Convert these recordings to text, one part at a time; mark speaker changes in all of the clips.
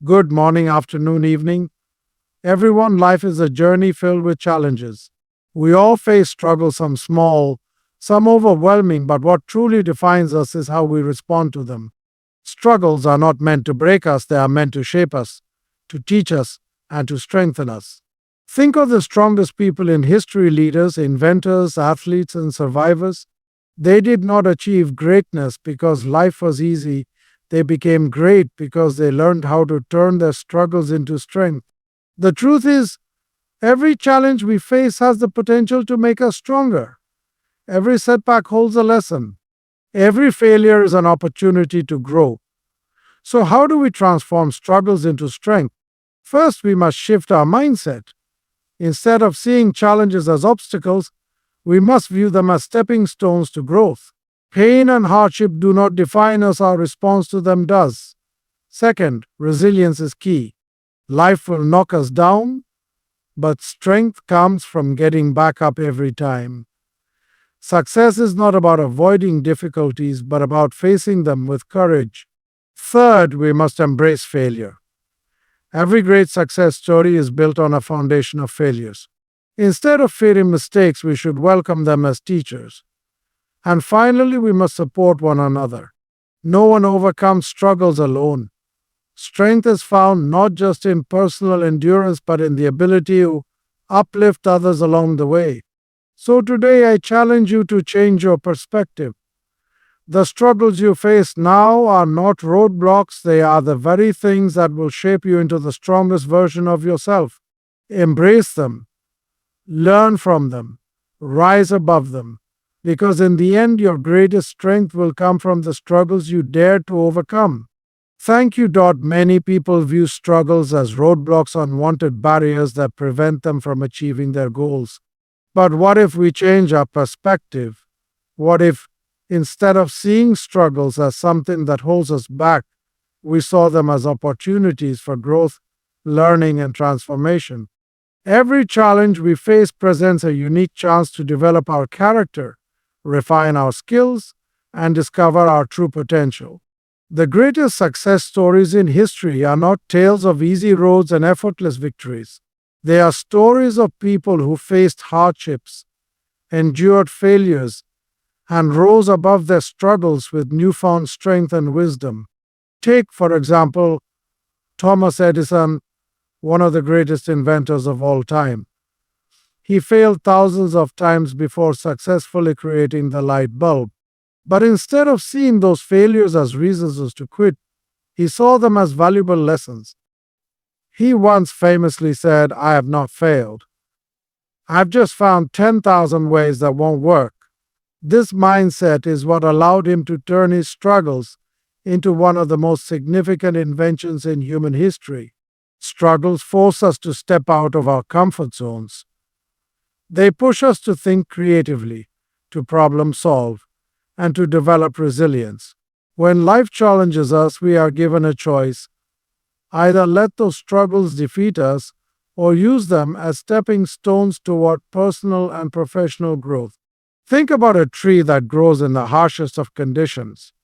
Speaker 1: Good morning, afternoon, evening. Everyone, life is a journey filled with challenges. We all face struggles, some small, some overwhelming, but what truly defines us is how we respond to them. Struggles are not meant to break us, they are meant to shape us, to teach us, and to strengthen us. Think of the strongest people in history: leaders, inventors, athletes, and survivors. They did not achieve greatness because life was easy. They became great because they learned how to turn their struggles into strength. The truth is, every challenge we face has the potential to make us stronger. Every setback holds a lesson. Every failure is an opportunity to grow. So, how do we transform struggles into strength? First, we must shift our mindset. Instead of seeing challenges as obstacles, we must view them as stepping stones to growth. Pain and hardship do not define us, our response to them does. Second, resilience is key. Life will knock us down, but strength comes from getting back up every time. Success is not about avoiding difficulties, but about facing them with courage. Third, we must embrace failure. Every great success story is built on a foundation of failures. Instead of fearing mistakes, we should welcome them as teachers. And finally, we must support one another. No one overcomes struggles alone. Strength is found not just in personal endurance, but in the ability to uplift others along the way. So today, I challenge you to change your perspective. The struggles you face now are not roadblocks, they are the very things that will shape you into the strongest version of yourself. Embrace them, learn from them, rise above them, because in the end, your greatest strength will come from the struggles you dare to overcome. Thank you. Many people view struggles as roadblocks, unwanted barriers that prevent them from achieving their goals. But what if we change our perspective? What if, instead of seeing struggles as something that holds us back, we saw them as opportunities for growth, learning, and transformation? Every challenge we face presents a unique chance to develop our character, refine our skills, and discover our true potential. The greatest success stories in history are not tales of easy roads and effortless victories. They are stories of people who faced hardships, endured failures, and rose above their struggles with newfound strength and wisdom. Take, for example, Thomas Edison, one of the greatest inventors of all time. He failed thousands of times before successfully creating the light bulb. But instead of seeing those failures as reasons to quit, he saw them as valuable lessons. He once famously said, "I have not failed. I've just found 10,000 ways that won't work." This mindset is what allowed him to turn his struggles into one of the most significant inventions in human history. Struggles force us to step out of our comfort zones. They push us to think creatively, to problem solve, and to develop resilience. When life challenges us, we are given a choice: either let those struggles defeat us or use them as stepping stones toward personal and professional growth. Think about a tree that grows in the harshest of conditions.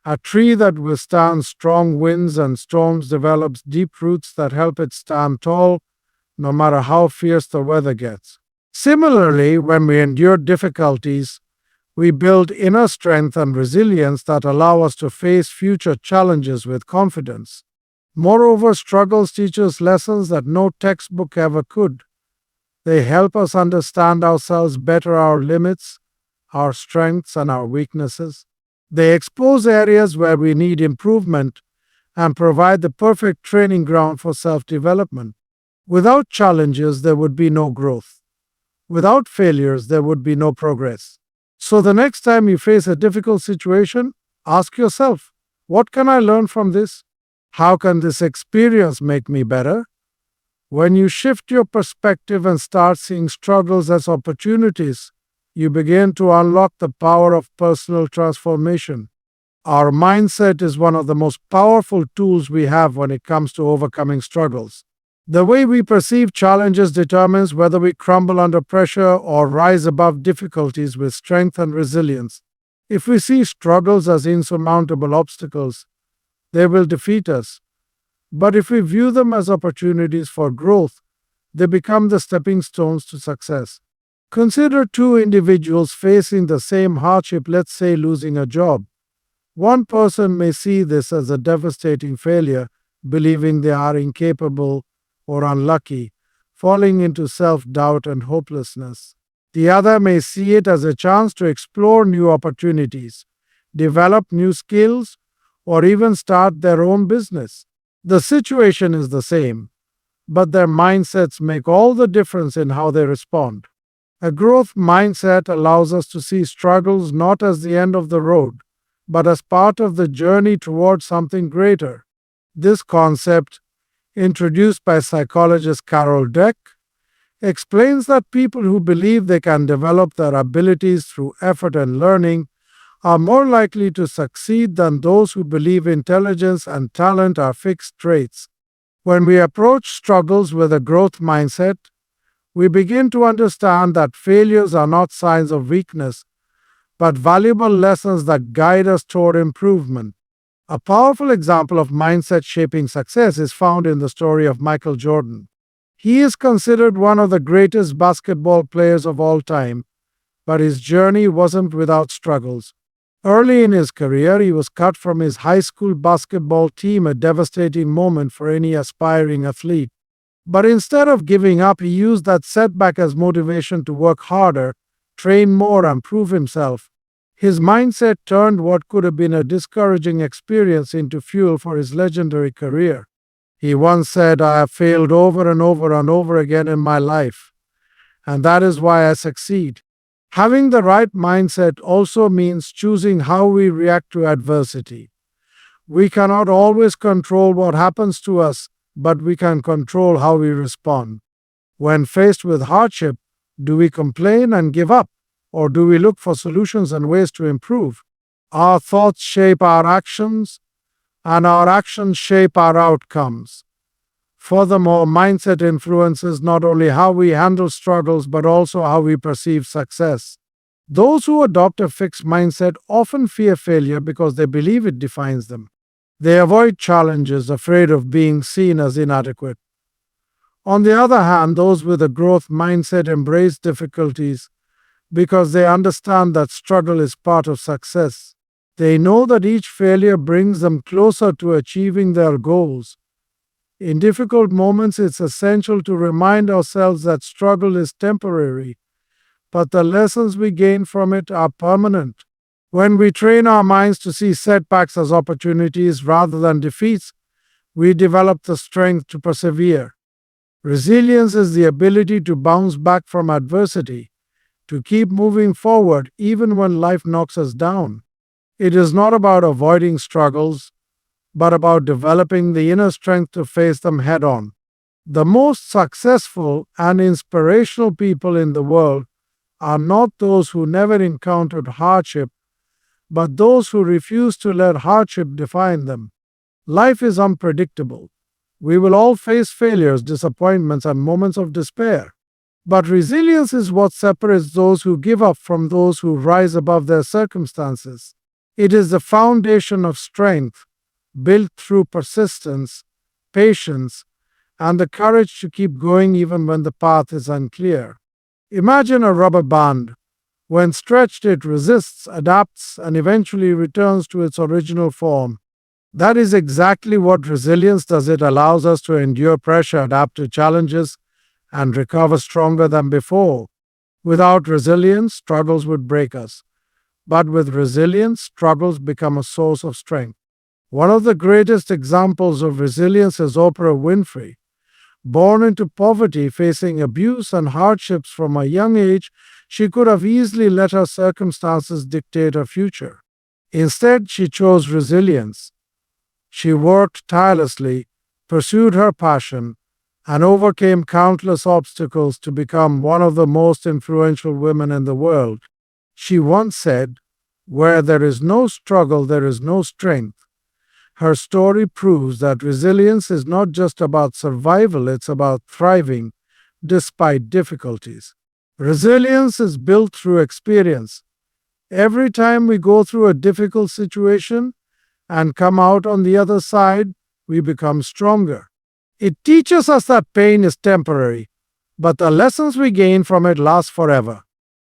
Speaker 1: A tree that withstands strong winds and storms develops deep roots that help it stand tall no matter how fierce the weather gets. Similarly, when we endure difficulties, we build inner strength and resilience that allow us to face future challenges with confidence. Moreover, struggles teach us lessons that no textbook ever could. They help us understand ourselves better, our limits, our strengths, and our weaknesses. They expose areas where we need improvement and provide the perfect training ground for self-development. Without challenges, there would be no growth. Without failures, there would be no progress. So the next time you face a difficult situation, ask yourself, what can I learn from this? How can this experience make me better? When you shift your perspective and start seeing struggles as opportunities, you begin to unlock the power of personal transformation. Our mindset is one of the most powerful tools we have when it comes to overcoming struggles. The way we perceive challenges determines whether we crumble under pressure or rise above difficulties with strength and resilience. If we see struggles as insurmountable obstacles, they will defeat us. But if we view them as opportunities for growth, they become the stepping stones to success. Consider two individuals facing the same hardship, let's say losing a job. One person may see this as a devastating failure, believing they are incapable or unlucky, falling into self doubt and hopelessness. The other may see it as a chance to explore new opportunities, develop new skills, or even start their own business. The situation is the same, but their mindsets make all the difference in how they respond. A growth mindset allows us to see struggles not as the end of the road, but as part of the journey towards something greater. This concept, introduced by psychologist Carol Dweck, explains that people who believe they can develop their abilities through effort and learning are more likely to succeed than those who believe intelligence and talent are fixed traits. When we approach struggles with a growth mindset, we begin to understand that failures are not signs of weakness, but valuable lessons that guide us toward improvement. A powerful example of mindset shaping success is found in the story of Michael Jordan. He is considered one of the greatest basketball players of all time, but his journey wasn't without struggles. Early in his career, he was cut from his high school basketball team, a devastating moment for any aspiring athlete. But instead of giving up, he used that setback as motivation to work harder, train more, and prove himself. His mindset turned what could have been a discouraging experience into fuel for his legendary career. He once said, "I have failed over and over and over again in my life, and that is why I succeed." Having the right mindset also means choosing how we react to adversity. We cannot always control what happens to us, but we can control how we respond. When faced with hardship, do we complain and give up, or do we look for solutions and ways to improve? Our thoughts shape our actions, and our actions shape our outcomes. Furthermore, mindset influences not only how we handle struggles but also how we perceive success. Those who adopt a fixed mindset often fear failure because they believe it defines them. They avoid challenges, afraid of being seen as inadequate. On the other hand, those with a growth mindset embrace difficulties because they understand that struggle is part of success. They know that each failure brings them closer to achieving their goals. In difficult moments, it's essential to remind ourselves that struggle is temporary, but the lessons we gain from it are permanent. When we train our minds to see setbacks as opportunities rather than defeats, we develop the strength to persevere. Resilience is the ability to bounce back from adversity, to keep moving forward even when life knocks us down. It is not about avoiding struggles, but about developing the inner strength to face them head on. The most successful and inspirational people in the world are not those who never encountered hardship, but those who refuse to let hardship define them. Life is unpredictable. We will all face failures, disappointments, and moments of despair. But resilience is what separates those who give up from those who rise above their circumstances. It is the foundation of strength, built through persistence, patience, and the courage to keep going even when the path is unclear. Imagine a rubber band. When stretched, it resists, adapts, and eventually returns to its original form. That is exactly what resilience does. It allows us to endure pressure, adapt to challenges, and recover stronger than before. Without resilience, struggles would break us. But with resilience, struggles become a source of strength. One of the greatest examples of resilience is Oprah Winfrey. Born into poverty, facing abuse and hardships from a young age, she could have easily let her circumstances dictate her future. Instead, she chose resilience. She worked tirelessly, pursued her passion, and overcame countless obstacles to become one of the most influential women in the world. She once said, "Where there is no struggle, there is no strength." Her story proves that resilience is not just about survival, it's about thriving despite difficulties. Resilience is built through experience. Every time we go through a difficult situation and come out on the other side, we become stronger. It teaches us that pain is temporary, but the lessons we gain from it last forever.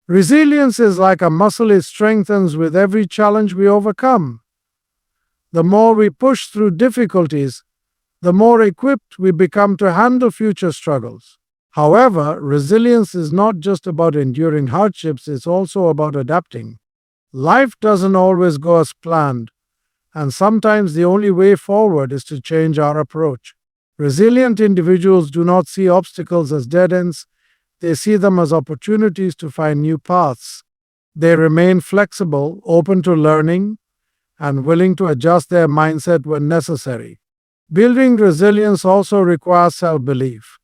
Speaker 1: Resilience is like a muscle, it strengthens with every challenge we overcome. The more we push through difficulties, the more equipped we become to handle future struggles. However, resilience is not just about enduring hardships, it's also about adapting. Life doesn't always go as planned, and sometimes the only way forward is to change our approach. Resilient individuals do not see obstacles as dead ends, they see them as opportunities to find new paths. They remain flexible, open to learning, and willing to adjust their mindset when necessary. Building resilience also requires self-belief.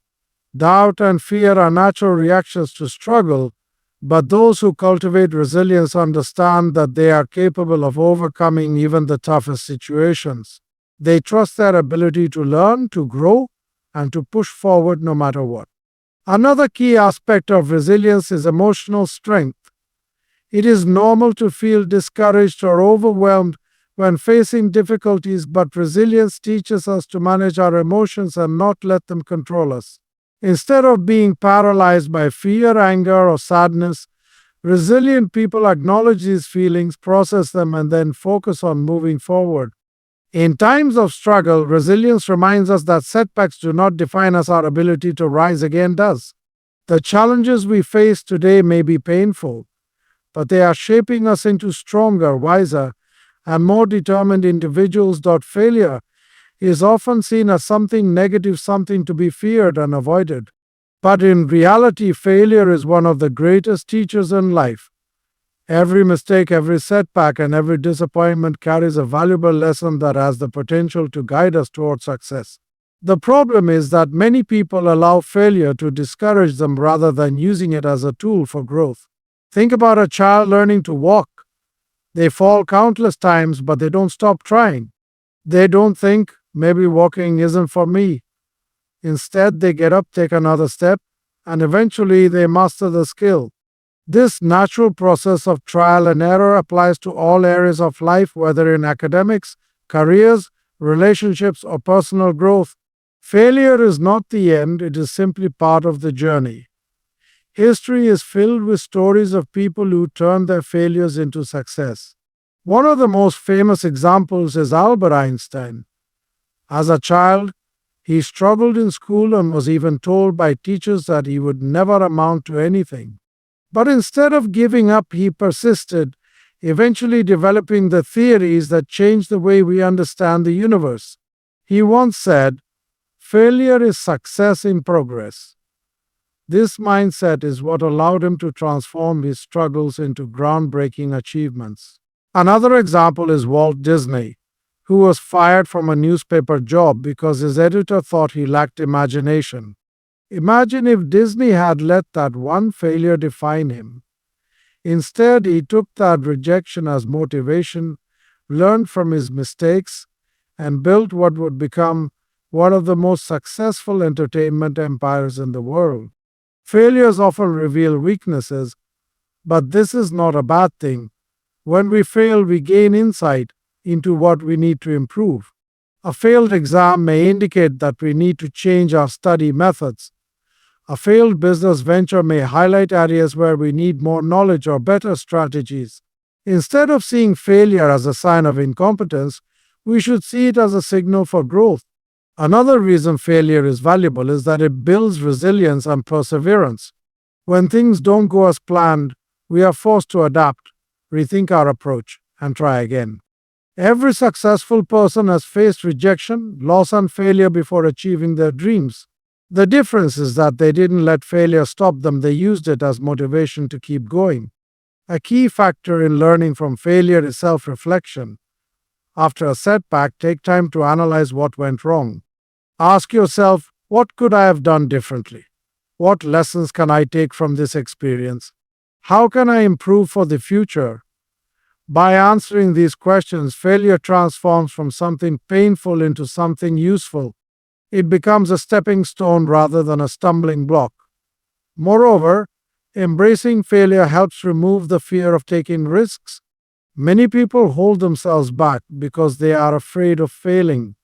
Speaker 1: Doubt and fear are natural reactions to struggle, but those who cultivate resilience understand that they are capable of overcoming even the toughest situations. They trust their ability to learn, to grow, and to push forward no matter what. Another key aspect of resilience is emotional strength. It is normal to feel discouraged or overwhelmed when facing difficulties, but resilience teaches us to manage our emotions and not let them control us. Instead of being paralyzed by fear, anger, or sadness, resilient people acknowledge these feelings, process them, and then focus on moving forward. In times of struggle, resilience reminds us that setbacks do not define us, our ability to rise again does. The challenges we face today may be painful, but they are shaping us into stronger, wiser, and more determined individuals. Failure is often seen as something negative, something to be feared and avoided. But in reality, failure is one of the greatest teachers in life. Every mistake, every setback, and every disappointment carries a valuable lesson that has the potential to guide us towards success. The problem is that many people allow failure to discourage them rather than using it as a tool for growth. Think about a child learning to walk. They fall countless times, but they don't stop trying. They don't think, maybe walking isn't for me. Instead, they get up, take another step, and eventually they master the skill. This natural process of trial and error applies to all areas of life, whether in academics, careers, relationships, or personal growth. Failure is not the end, it is simply part of the journey. History is filled with stories of people who turned their failures into success. One of the most famous examples is Albert Einstein. As a child, he struggled in school and was even told by teachers that he would never amount to anything. But instead of giving up, he persisted, eventually developing the theories that changed the way we understand the universe. He once said, "Failure is success in progress." This mindset is what allowed him to transform his struggles into groundbreaking achievements. Another example is Walt Disney, who was fired from a newspaper job because his editor thought he lacked imagination. Imagine if Disney had let that one failure define him. Instead, he took that rejection as motivation, learned from his mistakes, and built what would become one of the most successful entertainment empires in the world. Failures often reveal weaknesses, but this is not a bad thing. When we fail, we gain insight into what we need to improve. A failed exam may indicate that we need to change our study methods. A failed business venture may highlight areas where we need more knowledge or better strategies. Instead of seeing failure as a sign of incompetence, we should see it as a signal for growth. Another reason failure is valuable is that it builds resilience and perseverance. When things don't go as planned, we are forced to adapt, rethink our approach, and try again. Every successful person has faced rejection, loss, and failure before achieving their dreams. The difference is that they didn't let failure stop them, they used it as motivation to keep going. A key factor in learning from failure is self-reflection. After a setback, take time to analyze what went wrong. Ask yourself, what could I have done differently? What lessons can I take from this experience? How can I improve for the future? By answering these questions, failure transforms from something painful into something useful. It becomes a stepping stone rather than a stumbling block. Moreover, embracing failure helps remove the fear of taking risks. Many people hold themselves back because they are afraid of failing.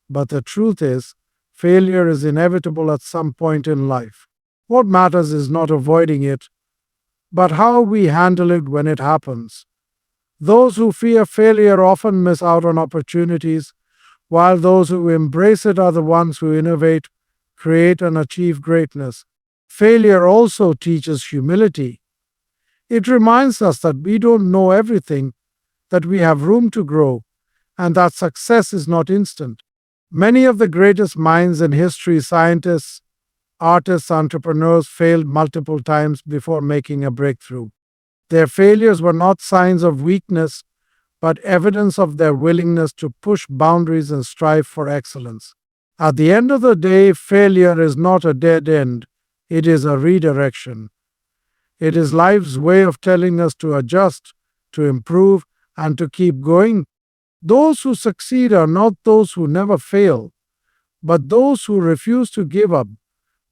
Speaker 1: But the truth is, failure is inevitable at some point in life. What matters is not avoiding it, but how we handle it when it happens. Those who fear failure often miss out on opportunities, while those who embrace it are the ones who innovate, create, and achieve greatness. Failure also teaches humility. It reminds us that we don't know everything, that we have room to grow, and that success is not instant. Many of the greatest minds in history, scientists, artists, entrepreneurs, failed multiple times before making a breakthrough. Their failures were not signs of weakness, but evidence of their willingness to push boundaries and strive for excellence. At the end of the day, failure is not a dead end, it is a redirection. It is life's way of telling us to adjust, to improve, and to keep going. Those who succeed are not those who never fail, but those who refuse to give up.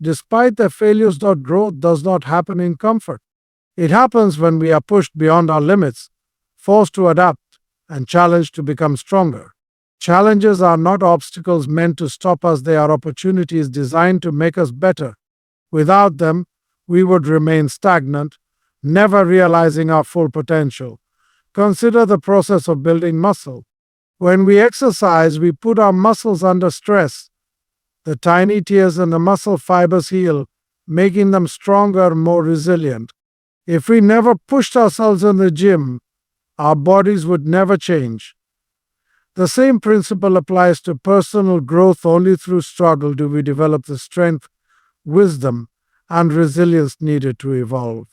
Speaker 1: Despite their failures, growth does not happen in comfort. It happens when we are pushed beyond our limits, forced to adapt, and challenged to become stronger. Challenges are not obstacles meant to stop us, they are opportunities designed to make us better. Without them, we would remain stagnant, never realizing our full potential. Consider the process of building muscle. When we exercise, we put our muscles under stress. The tiny tears in the muscle fibers heal, making them stronger, more resilient. If we never pushed ourselves in the gym, our bodies would never change. The same principle applies to personal growth. Only through struggle do we develop the strength, wisdom, and resilience needed to evolve.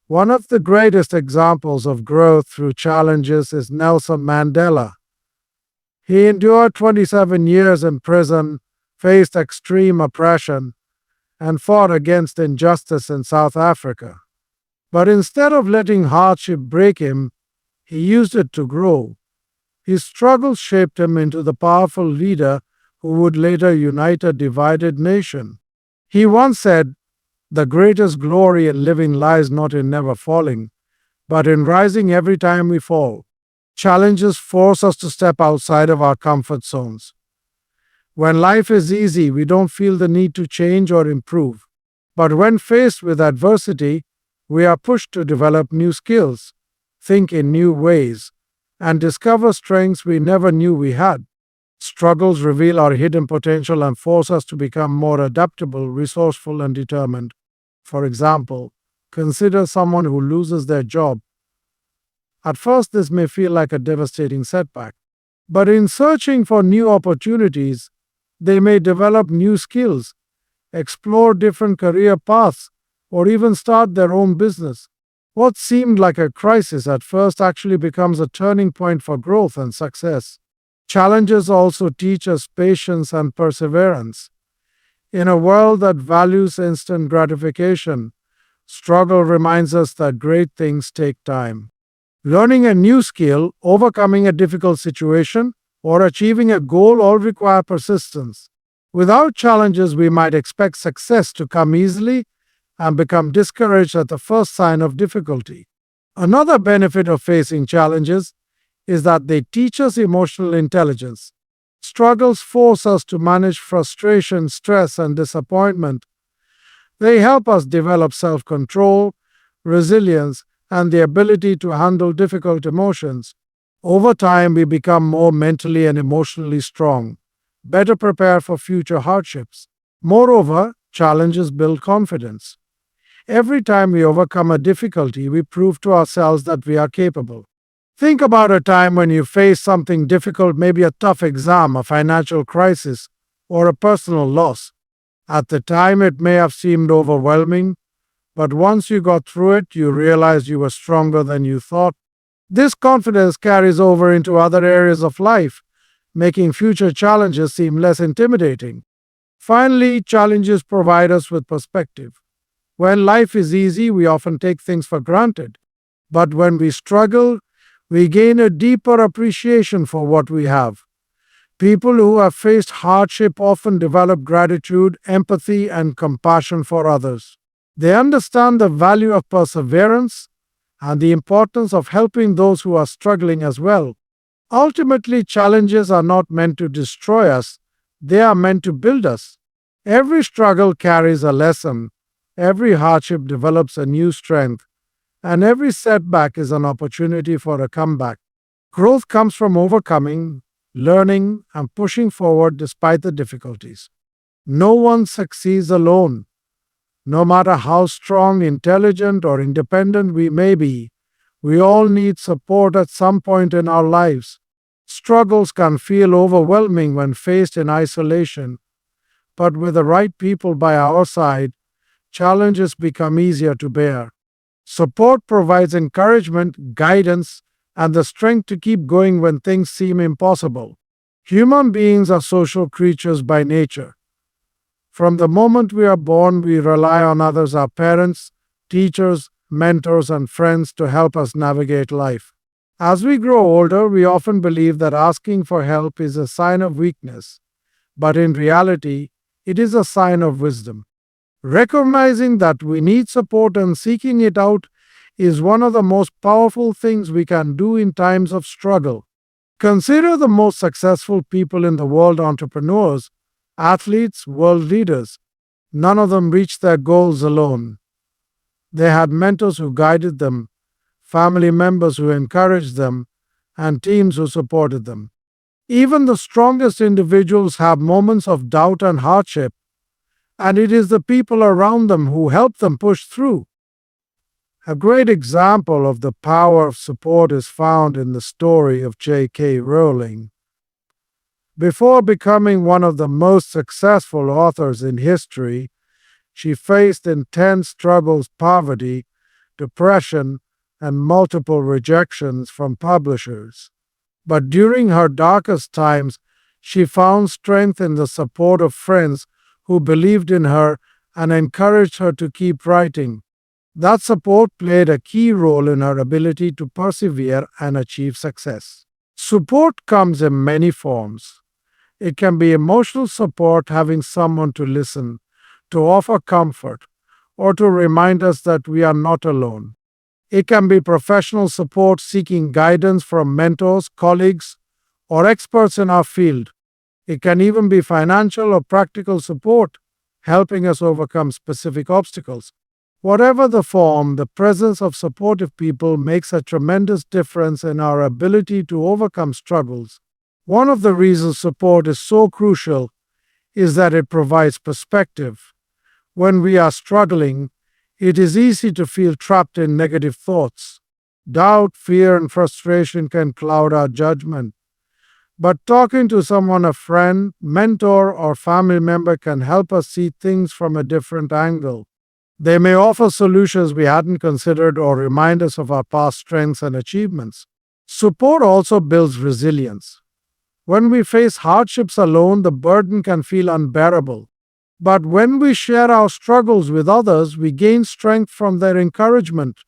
Speaker 1: One of the greatest examples of growth through challenges is Nelson Mandela. He endured 27 years in prison, faced extreme oppression, and fought against injustice in South Africa. But instead of letting hardship break him, he used it to grow. His struggles shaped him into the powerful leader who would later unite a divided nation. He once said, "The greatest glory in living lies not in never falling, but in rising every time we fall." Challenges force us to step outside of our comfort zones. When life is easy, we don't feel the need to change or improve. But when faced with adversity, we are pushed to develop new skills, think in new ways, and discover strengths we never knew we had. Struggles reveal our hidden potential and force us to become more adaptable, resourceful, and determined. For example, consider someone who loses their job. At first, this may feel like a devastating setback. But in searching for new opportunities, they may develop new skills, explore different career paths, or even start their own business. What seemed like a crisis at first actually becomes a turning point for growth and success. Challenges also teach us patience and perseverance. In a world that values instant gratification, struggle reminds us that great things take time. Learning a new skill, overcoming a difficult situation, or achieving a goal all require persistence. Without challenges, we might expect success to come easily and become discouraged at the first sign of difficulty. Another benefit of facing challenges is that they teach us emotional intelligence. Struggles force us to manage frustration, stress, and disappointment. They help us develop self-control, resilience, and the ability to handle difficult emotions. Over time, we become more mentally and emotionally strong, better prepared for future hardships. Moreover, challenges build confidence. Every time we overcome a difficulty, we prove to ourselves that we are capable. Think about a time when you faced something difficult, maybe a tough exam, a financial crisis, or a personal loss. At the time, it may have seemed overwhelming, but once you got through it, you realized you were stronger than you thought. This confidence carries over into other areas of life, making future challenges seem less intimidating. Finally, challenges provide us with perspective. When life is easy, we often take things for granted. But when we struggle, we gain a deeper appreciation for what we have. People who have faced hardship often develop gratitude, empathy, and compassion for others. They understand the value of perseverance and the importance of helping those who are struggling as well. Ultimately, challenges are not meant to destroy us, they are meant to build us. Every struggle carries a lesson, every hardship develops a new strength, and every setback is an opportunity for a comeback. Growth comes from overcoming, learning, and pushing forward despite the difficulties. No one succeeds alone. No matter how strong, intelligent, or independent we may be, we all need support at some point in our lives. Struggles can feel overwhelming when faced in isolation, but with the right people by our side, challenges become easier to bear. Support provides encouragement, guidance, and the strength to keep going when things seem impossible. Human beings are social creatures by nature. From the moment we are born, we rely on others, our parents, teachers, mentors, and friends to help us navigate life. As we grow older, we often believe that asking for help is a sign of weakness, but in reality, it is a sign of wisdom. Recognizing that we need support and seeking it out is one of the most powerful things we can do in times of struggle. Consider the most successful people in the world: entrepreneurs, athletes, world leaders. None of them reached their goals alone. They had mentors who guided them, family members who encouraged them, and teams who supported them. Even the strongest individuals have moments of doubt and hardship, and it is the people around them who help them push through. A great example of the power of support is found in the story of J.K. Rowling. Before becoming one of the most successful authors in history, she faced intense struggles: poverty, depression, and multiple rejections from publishers. But during her darkest times, she found strength in the support of friends who believed in her and encouraged her to keep writing. That support played a key role in her ability to persevere and achieve success. Support comes in many forms. It can be emotional support, having someone to listen, to offer comfort, or to remind us that we are not alone. It can be professional support, seeking guidance from mentors, colleagues, or experts in our field. It can even be financial or practical support, helping us overcome specific obstacles. Whatever the form, the presence of supportive people makes a tremendous difference in our ability to overcome struggles. One of the reasons support is so crucial is that it provides perspective. When we are struggling, it is easy to feel trapped in negative thoughts. Doubt, fear, and frustration can cloud our judgment. But talking to someone, a friend, mentor, or family member, can help us see things from a different angle. They may offer solutions we hadn't considered or remind us of our past strengths and achievements. Support also builds resilience. When we face hardships alone, the burden can feel unbearable. But when we share our struggles with others, we gain strength from their encouragement.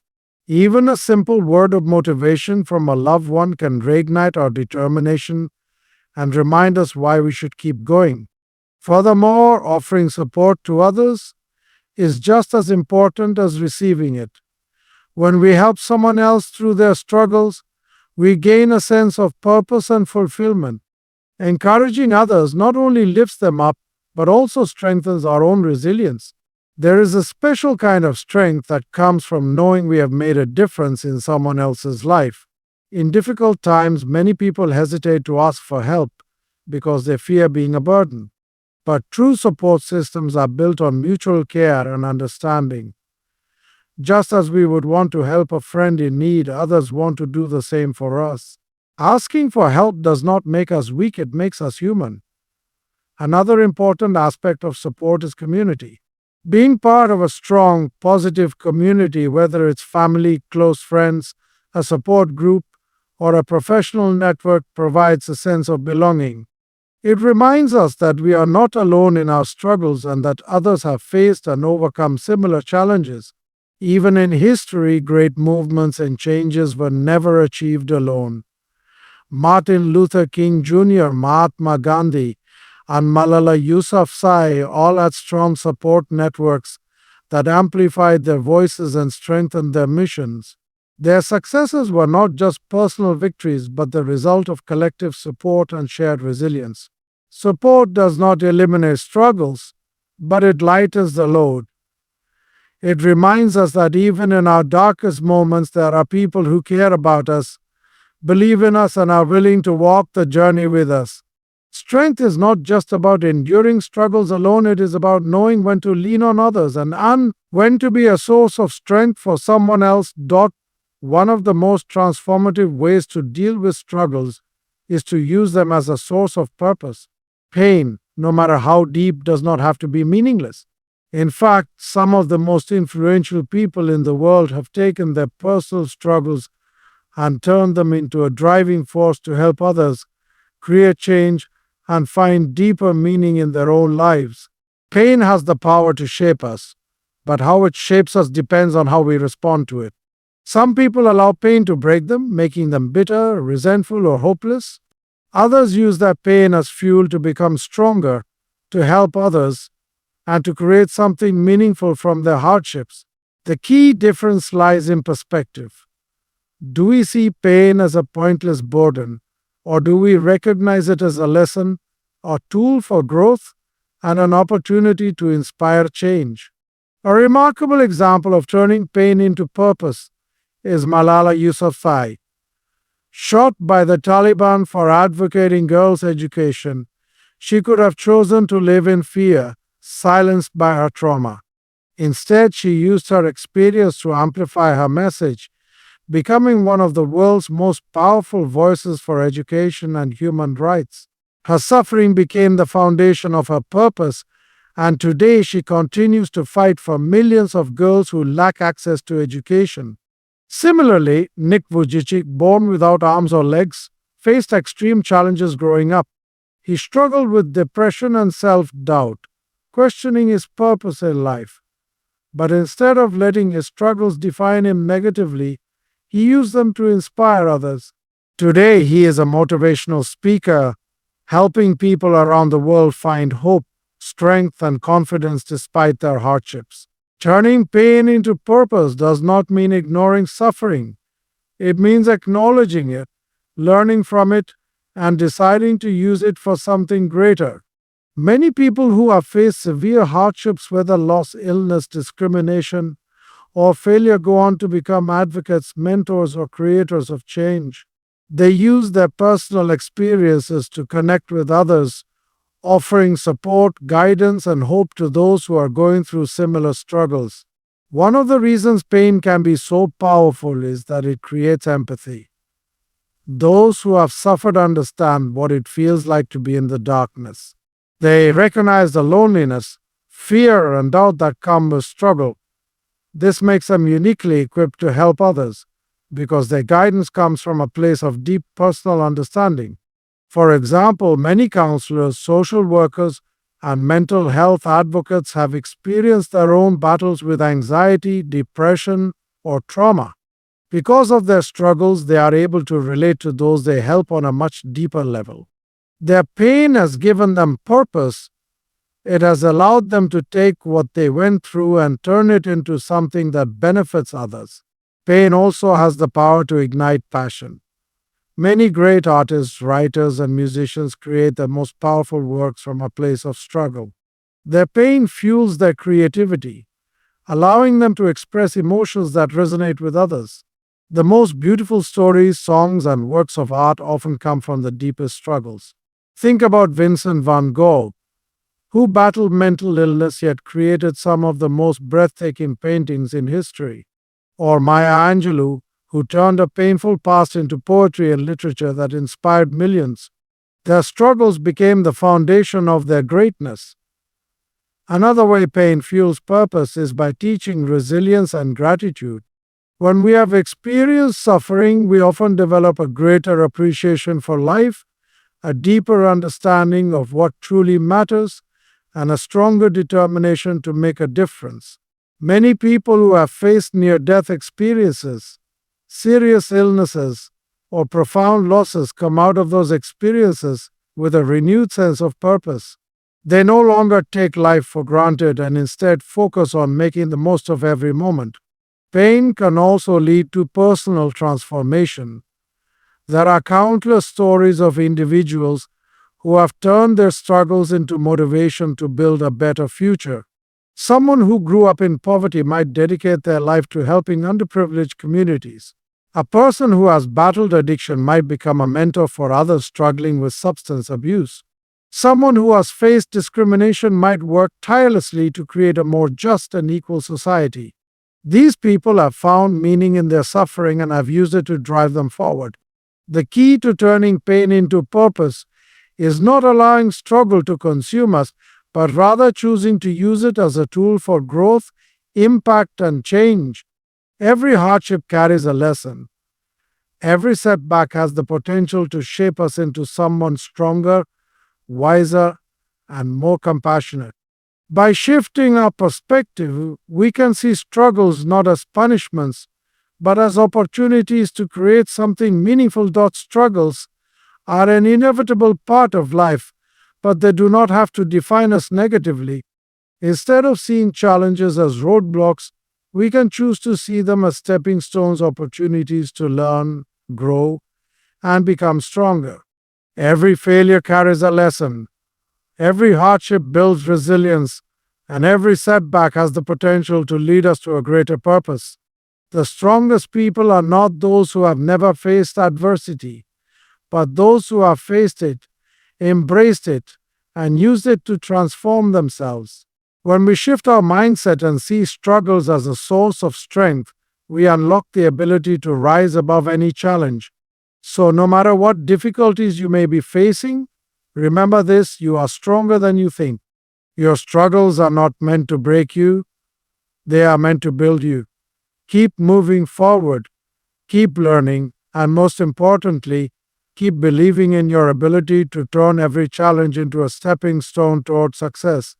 Speaker 1: Even a simple word of motivation from a loved one can reignite our determination and remind us why we should keep going. Furthermore, offering support to others is just as important as receiving it. When we help someone else through their struggles, we gain a sense of purpose and fulfillment. Encouraging others not only lifts them up, but also strengthens our own resilience. There is a special kind of strength that comes from knowing we have made a difference in someone else's life. In difficult times, many people hesitate to ask for help because they fear being a burden. But true support systems are built on mutual care and understanding. Just as we would want to help a friend in need, others want to do the same for us. Asking for help does not make us weak, it makes us human. Another important aspect of support is community. Being part of a strong, positive community, whether it's family, close friends, a support group, or a professional network, provides a sense of belonging. It reminds us that we are not alone in our struggles and that others have faced and overcome similar challenges. Even in history, great movements and changes were never achieved alone. Martin Luther King Jr., Mahatma Gandhi, and Malala Yousafzai all had strong support networks that amplified their voices and strengthened their missions. Their successes were not just personal victories, but the result of collective support and shared resilience. Support does not eliminate struggles, but it lightens the load. It reminds us that even in our darkest moments, there are people who care about us, believe in us, and are willing to walk the journey with us. Strength is not just about enduring struggles alone, it is about knowing when to lean on others and when to be a source of strength for someone else. One of the most transformative ways to deal with struggles is to use them as a source of purpose. Pain, no matter how deep, does not have to be meaningless. In fact, some of the most influential people in the world have taken their personal struggles and turned them into a driving force to help others create change and find deeper meaning in their own lives. Pain has the power to shape us, but how it shapes us depends on how we respond to it. Some people allow pain to break them, making them bitter, resentful, or hopeless. Others use that pain as fuel to become stronger, to help others, and to create something meaningful from their hardships. The key difference lies in perspective. Do we see pain as a pointless burden, or do we recognize it as a lesson, a tool for growth, and an opportunity to inspire change? A remarkable example of turning pain into purpose is Malala Yousafzai. Shot by the Taliban for advocating girls' education, she could have chosen to live in fear, silenced by her trauma. Instead, she used her experience to amplify her message, becoming one of the world's most powerful voices for education and human rights. Her suffering became the foundation of her purpose, and today she continues to fight for millions of girls who lack access to education. Similarly, Nick Vujicic, born without arms or legs, faced extreme challenges growing up. He struggled with depression and self-doubt, questioning his purpose in life. But instead of letting his struggles define him negatively, he used them to inspire others. Today, he is a motivational speaker, helping people around the world find hope, strength, and confidence despite their hardships. Turning pain into purpose does not mean ignoring suffering. It means acknowledging it, learning from it, and deciding to use it for something greater. Many people who have faced severe hardships, whether loss, illness, discrimination, or failure, go on to become advocates, mentors, or creators of change. They use their personal experiences to connect with others, offering support, guidance, and hope to those who are going through similar struggles. One of the reasons pain can be so powerful is that it creates empathy. Those who have suffered understand what it feels like to be in the darkness. They recognize the loneliness, fear, and doubt that come with struggle. This makes them uniquely equipped to help others, because their guidance comes from a place of deep personal understanding. For example, many counselors, social workers, and mental health advocates have experienced their own battles with anxiety, depression, or trauma. Because of their struggles, they are able to relate to those they help on a much deeper level. Their pain has given them purpose. It has allowed them to take what they went through and turn it into something that benefits others. Pain also has the power to ignite passion. Many great artists, writers, and musicians create their most powerful works from a place of struggle. Their pain fuels their creativity, allowing them to express emotions that resonate with others. The most beautiful stories, songs, and works of art often come from the deepest struggles. Think about Vincent van Gogh, who battled mental illness yet created some of the most breathtaking paintings in history. Or Maya Angelou, who turned a painful past into poetry and literature that inspired millions. Their struggles became the foundation of their greatness. Another way pain fuels purpose is by teaching resilience and gratitude. When we have experienced suffering, we often develop a greater appreciation for life, a deeper understanding of what truly matters, and a stronger determination to make a difference. Many people who have faced near-death experiences, serious illnesses, or profound losses come out of those experiences with a renewed sense of purpose. They no longer take life for granted and instead focus on making the most of every moment. Pain can also lead to personal transformation. There are countless stories of individuals who have turned their struggles into motivation to build a better future. Someone who grew up in poverty might dedicate their life to helping underprivileged communities. A person who has battled addiction might become a mentor for others struggling with substance abuse. Someone who has faced discrimination might work tirelessly to create a more just and equal society. These people have found meaning in their suffering and have used it to drive them forward. The key to turning pain into purpose is not allowing struggle to consume us, but rather choosing to use it as a tool for growth, impact, and change. Every hardship carries a lesson. Every setback has the potential to shape us into someone stronger, wiser, and more compassionate. By shifting our perspective, we can see struggles not as punishments, but as opportunities to create something meaningful. Struggles are an inevitable part of life, but they do not have to define us negatively. Instead of seeing challenges as roadblocks, we can choose to see them as stepping stones, opportunities to learn, grow, and become stronger. Every failure carries a lesson. Every hardship builds resilience, and every setback has the potential to lead us to a greater purpose. The strongest people are not those who have never faced adversity, but those who have faced it, embraced it, and used it to transform themselves. When we shift our mindset and see struggles as a source of strength, we unlock the ability to rise above any challenge. So, no matter what difficulties you may be facing, remember this: you are stronger than you think. Your struggles are not meant to break you, they are meant to build you. Keep moving forward, keep learning, and most importantly, keep believing in your ability to turn every challenge into a stepping stone toward success.